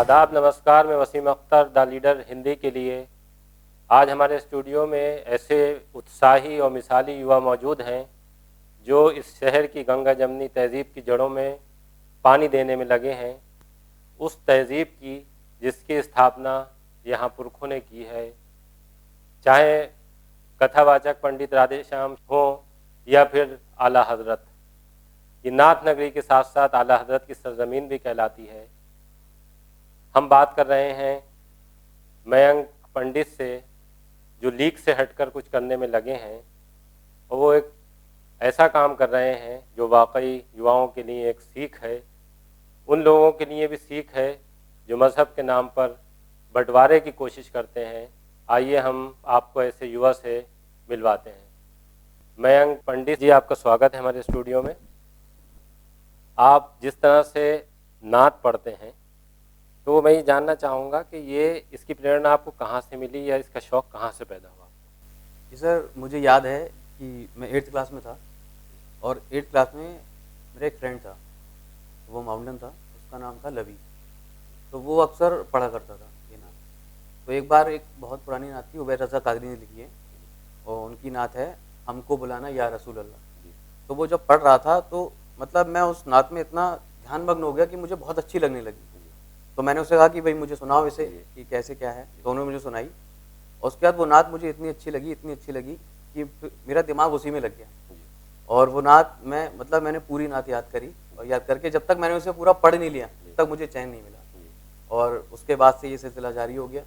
आदाब, नमस्कार। मैं वसीम अख्तर, द लीडर हिंदी के लिए। आज हमारे स्टूडियो में ऐसे उत्साही और मिसाली युवा मौजूद हैं जो इस शहर की गंगा जमनी तहज़ीब की जड़ों में पानी देने में लगे हैं। उस तहज़ीब की जिसकी स्थापना यहाँ पुरखों ने की है, चाहे कथावाचक पंडित राधेश्याम हों या फिर आला हज़रत। ये नाथ नगरी के साथ साथ आला हज़रत की सरजमीन भी कहलाती है। हम बात कर रहे हैं मयंक पंडित से, जो लीक से हटकर कुछ करने में लगे हैं, और वो एक ऐसा काम कर रहे हैं जो वाकई युवाओं के लिए एक सीख है। उन लोगों के लिए भी सीख है जो मज़हब के नाम पर बंटवारे की कोशिश करते हैं। आइए हम आपको ऐसे युवा से मिलवाते हैं। मयंक पंडित जी, आपका स्वागत है हमारे स्टूडियो में। आप जिस तरह से नात पढ़ते हैं, तो मैं ये जानना चाहूँगा कि ये इसकी प्रेरणा आपको कहाँ से मिली या इसका शौक़ कहाँ से पैदा हुआ? जी सर, मुझे याद है कि मैं 8th क्लास में था और 8th क्लास में मेरा एक फ्रेंड था, वो माउंटेन था, उसका नाम था लवी। तो वो अक्सर पढ़ा करता था ये नात। तो एक बार एक बहुत पुरानी नात थी, उबैद रज़ा कादरी ने लिखी है, और उनकी नात है हमको बुलाना या रसूल अल्लाह। तो वो जब पढ़ रहा था तो मतलब मैं उस नात में इतना ध्यानमग्न हो गया कि मुझे बहुत अच्छी लगने लगी। तो मैंने उससे कहा कि भाई मुझे सुनाओ इसे कि कैसे क्या है। तो उन्होंने मुझे सुनाई, और उसके बाद वो नात मुझे इतनी अच्छी लगी कि मेरा दिमाग उसी में लग गया। और वो नात मैंने पूरी नात याद करी, और याद करके जब तक मैंने उसे पूरा पढ़ नहीं लिया तब मुझे चैन नहीं मिला। और उसके बाद से ये सिलसिला जारी हो गया।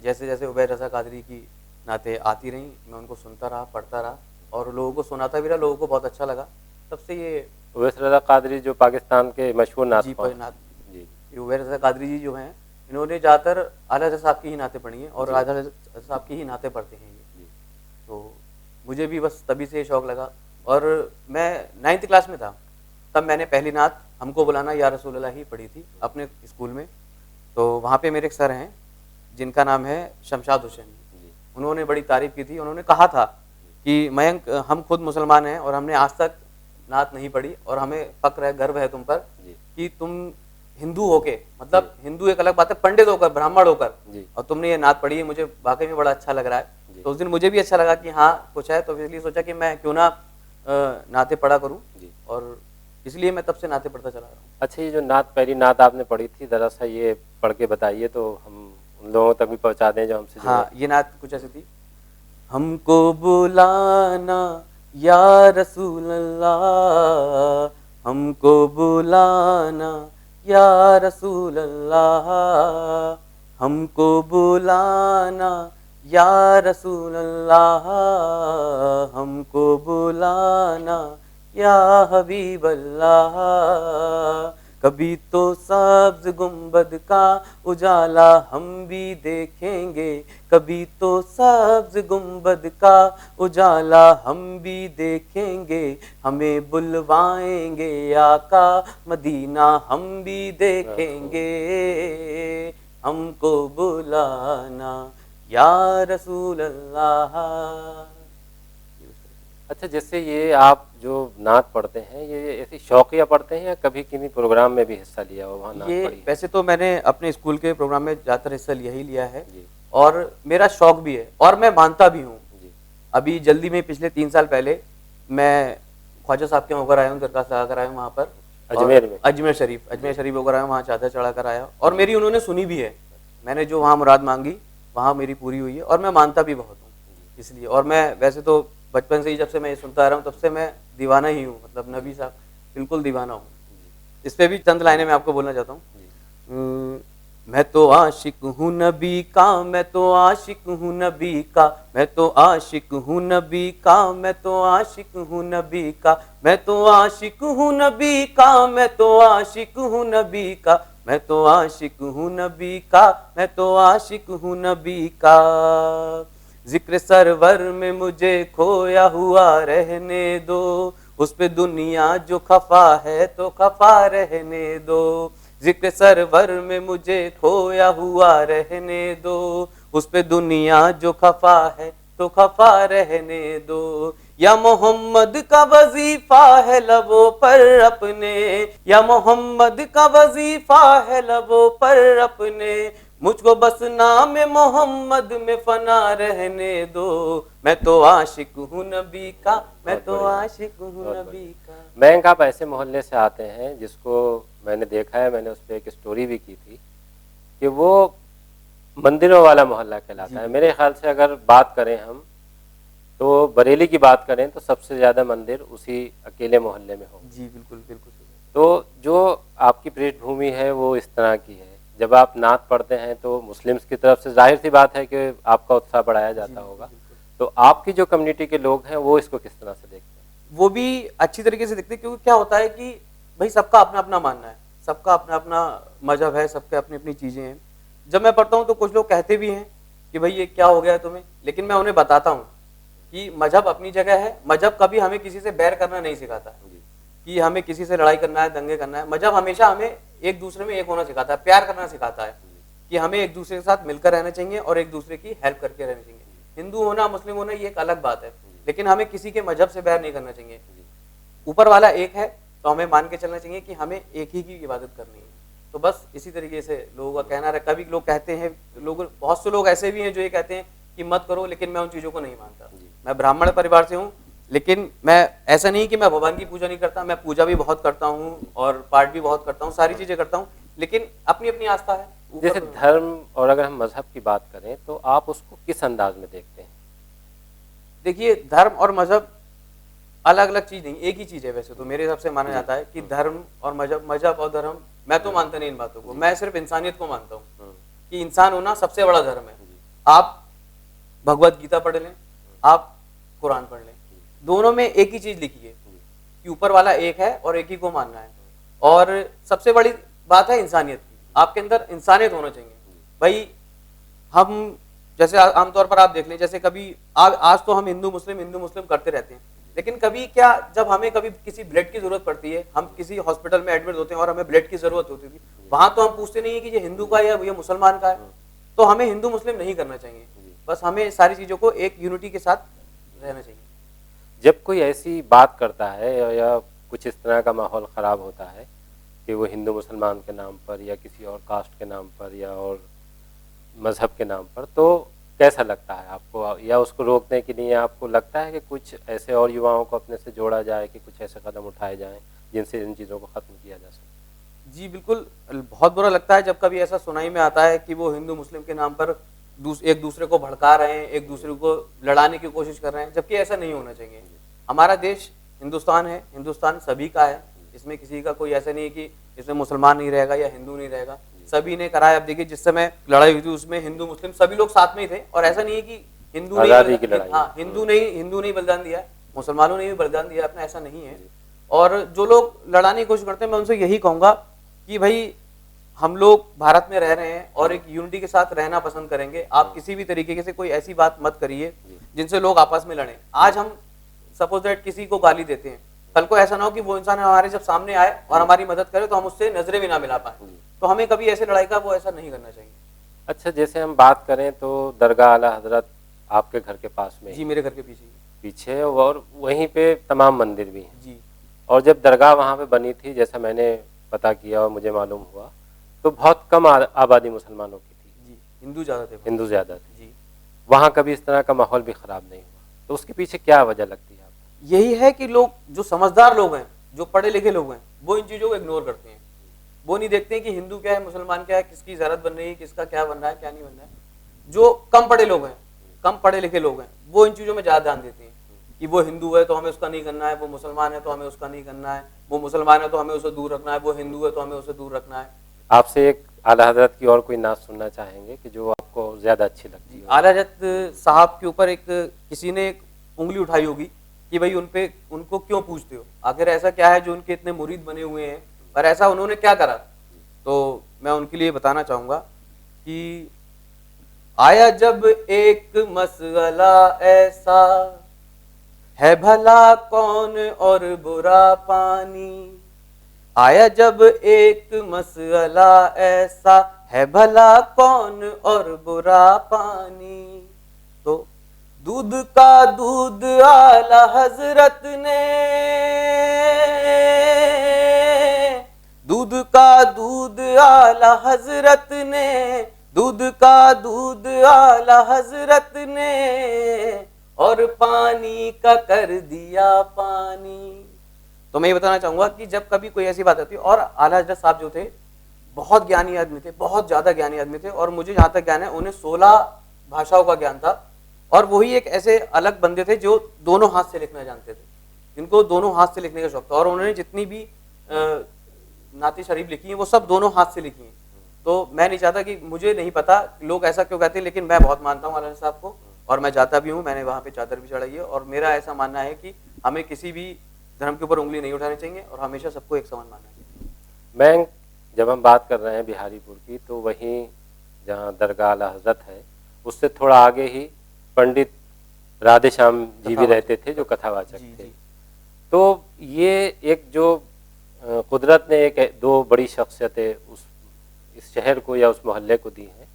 जैसे जैसे उबैद रज़ा कादरी की नातें आती रहीं, मैं उनको सुनता रहा, पढ़ता रहा, और लोगों को सुनाता भी रहा। लोगों को बहुत अच्छा लगा। तब से ये उबैद रज़ा कादरी जो पाकिस्तान के मशहूर नात जी उबैद रज़ा कादरी जी जो हैं, इन्होंने ज़्यादातर आला हज़रत साहब की ही नातें पढ़ी हैं और आला हज़रत साहब की ही नातें पढ़ते हैं ये। तो मुझे भी बस तभी से शौक़ लगा। और मैं 9th क्लास में था, तब मैंने पहली नात हमको बुलाना या रसूल अल्लाह ही पढ़ी थी अपने स्कूल में। तो वहाँ पे मेरे एक सर हैं जिनका नाम है शमशाद हुसैन। उन्होंने बड़ी तारीफ़ की थी। उन्होंने कहा था कि मयंक, हम खुद मुसलमान हैं और हमने आज तक नात नहीं पढ़ी, और हमें फ़क्र है, गर्व है तुम पर कि तुम हिंदू होके, मतलब हिंदू एक अलग बात है, पंडित होकर, ब्राह्मण होकर, और तुमने ये नात पढ़ी है। मुझे वाकई में बड़ा अच्छा लग रहा है। तो उस दिन मुझे भी अच्छा लगा कि हाँ कुछ है, तो इसलिए सोचा कि मैं क्यों ना नातें पढ़ा करूं, और इसलिए मैं तब से नातें पढ़ता चला रहा हूँ। अच्छा, ये जो नात, पहली नात आपने पढ़ी थी, ज़रा सा ये पढ़ के बताइए तो हम उन लोगों तक भी पहुँचा दें जो हमसे। हाँ, ये नात कुछ ऐसी थी। हमको बुलाना या रसूल अल्लाह, हमको बुलाना या रसूल अल्लाह, हमको बुलाना या रसूल अल्लाह, हमको बुलाना या हबीब अल्लाह। कभी तो सब्ज़ गुंबद का उजाला हम भी देखेंगे, कभी तो सब्ज़ गुंबद का उजाला हम भी देखेंगे, हमें बुलवाएंगे आका मदीना हम भी देखेंगे, हमको बुलाना या रसूल अल्लाह। अच्छा, जैसे ये आप जो नात पढ़ते हैं, ये ऐसी शौकिया पढ़ते हैं या कभी किसी प्रोग्राम में भी हिस्सा लिया हो वहाँ नात ये पढ़ी? वैसे तो मैंने अपने स्कूल के प्रोग्राम में ज़्यादातर हिस्सा लिया है, और मेरा शौक़ भी है, और मैं मानता भी हूँ। अभी जल्दी में पिछले 3 साल पहले मैं ख्वाजा साहब के होकर आया हूँ, दरगाह लगा कर आया हूँ वहाँ पर, अजमेर में, अजमेर शरीफ होकर आया हूँ, वहाँ चादर चढ़ा कर आया, और मेरी उन्होंने सुनी भी है। मैंने जो वहाँ मुराद मांगी वहाँ मेरी पूरी हुई है, और मैं मानता भी बहुत हूँ इसलिए। और मैं वैसे तो बचपन से ही, जब से मैं ये सुनता आ रहा हूँ, तब से मैं दीवाना ही हूँ, मतलब नबी साहब बिल्कुल दीवाना हूँ। इस पर भी चंद लाइनें मैं आपको बोलना चाहता हूँ। मैं तो आशिक हूँ नबी का, मैं तो आशिक हूँ नबी का, मैं तो आशिक हूँ नबी का, मैं तो आशिक हूँ नबी का, मैं तो आशिक हूँ नबी का, मैं तो आशिक हूँ नबी का, मैं तो आशिक हूँ नबी का, मैं तो आशिक हूँ नबी का। जिक्र सरवर में मुझे खोया हुआ रहने दो, उस पे दुनिया जो खफा है तो खफा रहने दो। जिक्र सरवर में मुझे खोया हुआ रहने दो, उस पे दुनिया जो खफा है तो खफा रहने दो। या मोहम्मद का वजीफा है लबों पर अपने, या मोहम्मद का वजीफा है लबों पर अपने, मुझको बस नाम मोहम्मद में फना रहने दो, मैं तो आशिक हूँ नबी का, मैं तो आशिक हूँ नबी का। मयंक, आप ऐसे मोहल्ले से आते हैं जिसको मैंने देखा है, मैंने उस पर एक स्टोरी भी की थी कि वो मंदिरों वाला मोहल्ला कहलाता है। मेरे ख्याल से अगर बात करें हम तो बरेली की बात करें तो सबसे ज़्यादा मंदिर उसी अकेले मोहल्ले में होंगे। जी बिल्कुल बिल्कुल। तो जो आपकी पृष्ठभूमि है वो इस तरह की है, जब आप नात पढ़ते हैं तो मुस्लिम्स की तरफ से जाहिर सी बात है कि आपका उत्साह बढ़ाया जाता होगा, तो आपकी जो कम्युनिटी के लोग हैं वो इसको किस तरह से देखते हैं? वो भी अच्छी तरीके से देखते हैं, क्योंकि क्या होता है कि भाई सबका अपना अपना मानना है, सबका अपना अपना मजहब है, सबके अपनी अपनी चीज़ें हैं। जब मैं पढ़ता हूँ तो कुछ लोग कहते भी हैं कि भाई ये क्या हो गया है तुम्हें, लेकिन मैं उन्हें बताता हूँ कि मजहब अपनी जगह है। मजहब कभी हमें किसी से बैर करना नहीं सिखाता कि हमें किसी से लड़ाई करना है, दंगे करना है। मजहब हमेशा हमें एक दूसरे में एक होना सिखाता है, प्यार करना सिखाता है कि हमें एक दूसरे के साथ मिलकर रहना चाहिए और एक दूसरे की हेल्प करके रहना चाहिए। हिंदू होना, मुस्लिम होना ये एक अलग बात है, लेकिन हमें किसी के मजहब से बैर नहीं करना चाहिए। ऊपर वाला एक है तो हमें मान के चलना चाहिए कि हमें एक ही की इबादत करनी है। तो बस इसी तरीके से लोगों का कहना है। कभी लोग कहते हैं, बहुत से लोग ऐसे भी हैं जो ये कहते हैं कि मत करो, लेकिन मैं उन चीज़ों को नहीं मानता। मैं ब्राह्मण परिवार से हूँ, लेकिन मैं ऐसा नहीं कि मैं भगवान की पूजा नहीं करता, मैं पूजा भी बहुत करता हूँ और पाठ भी बहुत करता हूँ, सारी चीज़ें करता हूँ, लेकिन अपनी अपनी आस्था है। जैसे धर्म और अगर हम मजहब की बात करें तो आप उसको किस अंदाज में देखते हैं? देखिए, धर्म और मजहब अलग अलग चीज़ नहीं, एक ही चीज़ है। वैसे तो मेरे हिसाब से माना जाता है कि धर्म और मजहब और धर्म, मैं तो मानता नहीं इन बातों को। मैं सिर्फ इंसानियत को मानता हूँ कि इंसान होना सबसे बड़ा धर्म है। आप भगवत गीता पढ़ लें, आप कुरान पढ़ लें, दोनों में एक ही चीज़ लिखी है कि ऊपर वाला एक है और एक ही को मानना है। और सबसे बड़ी बात है इंसानियत की, आपके अंदर इंसानियत होना चाहिए। भाई हम जैसे आमतौर पर आप देख लें, जैसे कभी आज तो हम हिंदू मुस्लिम करते रहते हैं, लेकिन कभी क्या, जब हमें कभी किसी ब्लड की जरूरत पड़ती है, हम किसी हॉस्पिटल में एडमिट होते हैं और हमें ब्लड की जरूरत होती थी, वहां तो हम पूछते नहीं है कि ये हिंदू का है या ये मुसलमान का है। तो हमें हिंदू मुस्लिम नहीं करना चाहिए, बस हमें सारी चीज़ों को एक यूनिटी के साथ रहना चाहिए। जब कोई ऐसी बात करता है या कुछ इस तरह का माहौल ख़राब होता है कि वो हिंदू मुसलमान के नाम पर या किसी और कास्ट के नाम पर या और मज़हब के नाम पर, तो कैसा लगता है आपको? या उसको रोकने के लिए आपको लगता है कि कुछ ऐसे और युवाओं को अपने से जोड़ा जाए, कि कुछ ऐसे कदम उठाए जाएं जिनसे इन चीज़ों को ख़त्म किया जा सके? जी बिल्कुल, बहुत बुरा लगता है जब कभी ऐसा सुनाई में आता है कि वो हिंदू मुस्लिम के नाम पर एक दूसरे को भड़का रहे हैं, एक दूसरे को लड़ाने की कोशिश कर रहे हैं, जबकि ऐसा नहीं होना चाहिए। हमारा देश हिंदुस्तान है, हिंदुस्तान सभी का है, इसमें किसी का कोई ऐसा नहीं है कि इसमें मुसलमान नहीं रहेगा या हिंदू नहीं रहेगा, सभी ने कराया। अब देखिए, जिस समय लड़ाई हुई थी उसमें हिंदू मुस्लिम सभी लोग साथ में ही थे, और ऐसा नहीं है कि हिंदू नहीं बलिदान दिया, मुसलमानों ने भी बलिदान दिया अपना, ऐसा नहीं है। और जो लोग लड़ाने की कोशिश करते हैं, मैं उनसे यही कहूंगा कि भाई हम लोग भारत में रह रहे हैं और एक यूनिटी के साथ रहना पसंद करेंगे। आप किसी भी तरीके से कोई ऐसी बात मत करिए जिनसे लोग आपस में लड़ें। आज हम सपोज दैट किसी को गाली देते हैं, कल को ऐसा ना हो कि वो इंसान हमारे जब सामने आए और हमारी मदद करे तो हम उससे नजरें भी ना मिला पाए। तो हमें कभी ऐसे लड़ाई का वो ऐसा नहीं करना चाहिए। अच्छा, जैसे हम बात करें तो दरगाह आला हजरत आपके घर के पास में? जी, मेरे घर के पीछे, और वहीं पे तमाम मंदिर भी हैं जी। और जब दरगाह वहाँ पे बनी थी, जैसा मैंने पता किया और मुझे मालूम हुआ, तो बहुत कम आबादी मुसलमानों की थी जी, हिंदू ज़्यादा थे जी। वहाँ कभी इस तरह का माहौल भी ख़राब नहीं हुआ, तो उसके पीछे क्या वजह लगती है आपको? यही है कि लोग, जो समझदार लोग हैं, जो पढ़े लिखे लोग हैं, वो इन चीज़ों को इग्नोर करते हैं। वो नहीं देखते हैं कि हिंदू क्या है, मुसलमान क्या है, किसकी ज़रूरत बन रही है, किसका क्या बन रहा है, क्या नहीं बन रहा है। जो कम पढ़े लोग हैं, कम पढ़े लिखे लोग हैं, वो इन चीज़ों में ज़्यादा ध्यान देते हैं कि वो हिंदू है तो हमें उसका नहीं करना है, वो मुसलमान है तो हमें उसका नहीं करना है, वो मुसलमान है तो हमें उसे दूर रखना है, वो हिंदू है तो हमें उसे दूर रखना है। आपसे एक आला हजरत की और कोई नात सुनना चाहेंगे कि जो आपको ज़्यादा अच्छी लगती है? आला हजरत साहब के ऊपर एक किसी ने एक उंगली उठाई होगी कि भाई उनको क्यों पूछते हो, आखिर ऐसा क्या है जो उनके इतने मुरीद बने हुए हैं, और ऐसा उन्होंने क्या करा। तो मैं उनके लिए बताना चाहूँगा कि आया जब एक मसला ऐसा, है भला कौन और बुरा पानी। आया जब एक मसला ऐसा, है भला कौन और बुरा पानी। तो दूध का दूध आला हजरत ने, दूध का दूध आला हजरत ने, दूध का दूध आला हजरत ने, और पानी का कर दिया पानी। तो मैं ये बताना चाहूंगा कि जब कभी कोई ऐसी बात होती है, और आला हजरत साहब जो थे बहुत ज्ञानी आदमी थे, बहुत ज्यादा ज्ञानी आदमी थे, और मुझे जहां तक ज्ञान है उन्हें 16 भाषाओं का ज्ञान था, और वही एक ऐसे अलग बंदे थे जो दोनों हाथ से लिखना जानते थे, जिनको दोनों हाथ से लिखने का शौक था, और उन्होंने जितनी भी नाती शरीफ लिखी है वो सब दोनों हाथ से लिखी है। तो मैं नहीं चाहता कि, मुझे नहीं पता लोग ऐसा क्यों कहते हैं, लेकिन मैं बहुत मानता हूँ आला साहब को, और मैं जाता भी हूँ, मैंने वहाँ पे चादर भी चढ़ाई है, और मेरा ऐसा मानना है कि हमें किसी भी धर्म के ऊपर उंगली नहीं उठानी चाहिए, और हमेशा सबको एक समान मानना चाहिए। मैं जब हम बात कर रहे हैं बिहारीपुर की, तो वहीं जहाँ दरगाह आला हजरत है उससे थोड़ा आगे ही पंडित राधे श्याम जी भी रहते थे, जो कथावाचक थे। तो ये एक जो कुदरत ने एक दो बड़ी शख्सियतें इस शहर को या उस मोहल्ले को दी हैं,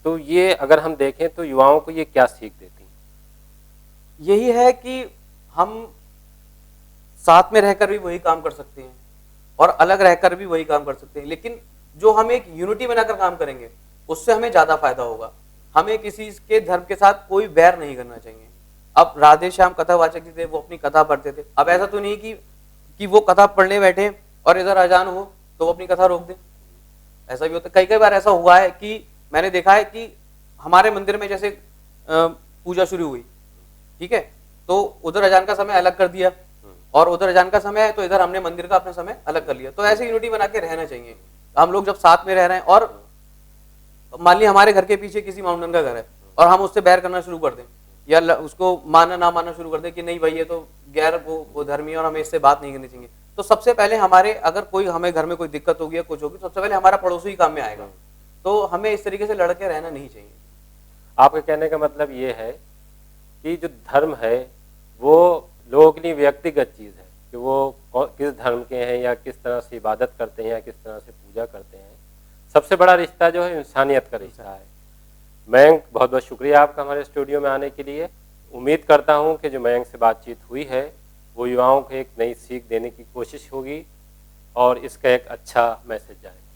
तो ये अगर हम देखें तो युवाओं को ये क्या सीख देती हैं? यही है कि हम साथ में रहकर भी वही काम कर सकते हैं, और अलग रहकर भी वही काम कर सकते हैं, लेकिन जो हम एक यूनिटी बनाकर काम करेंगे उससे हमें ज्यादा फायदा होगा। हमें किसी के धर्म के साथ कोई बैर नहीं करना चाहिए। अब राधे श्याम कथावाचक जी थे, वो अपनी कथा पढ़ते थे। अब ऐसा तो नहीं कि वो कथा पढ़ने बैठे और इधर अजान हो तो वो अपनी कथा रोक दे, ऐसा भी होता है। कई बार ऐसा हुआ है कि मैंने देखा है कि हमारे मंदिर में जैसे पूजा शुरू हुई, ठीक है, तो उधर अजान का समय अलग कर दिया, और उधर अजान का समय है तो इधर हमने मंदिर का अपना समय अलग कर लिया। तो ऐसे यूनिटी बना के रहना चाहिए। हम लोग जब साथ में रह रहे हैं, और मान लिया हमारे घर के पीछे किसी माउंटेन का घर है, और हम उससे बैर करना शुरू कर दें, या उसको मानना ना मानना शुरू कर दें कि नहीं भाई ये तो गैर वो धर्मी है और हमें इससे बात नहीं करनी चाहिए, तो सबसे पहले हमारे, अगर कोई हमें घर में कोई दिक्कत होगी या कुछ होगी, सबसे पहले हमारा पड़ोसी ही काम में आएगा। तो हमें इस तरीके से लड़के रहना नहीं चाहिए। आपके कहने का मतलब ये है कि जो धर्म है वो लोगों के लिए व्यक्तिगत चीज़ है, कि वो किस धर्म के हैं या किस तरह से इबादत करते हैं या किस तरह से पूजा करते हैं। सबसे बड़ा रिश्ता जो है इंसानियत का रिश्ता है। मयंक, बहुत बहुत शुक्रिया आपका हमारे स्टूडियो में आने के लिए। उम्मीद करता हूं कि जो मयंक से बातचीत हुई है वो युवाओं को एक नई सीख देने की कोशिश होगी और इसका एक अच्छा मैसेज जाएगा।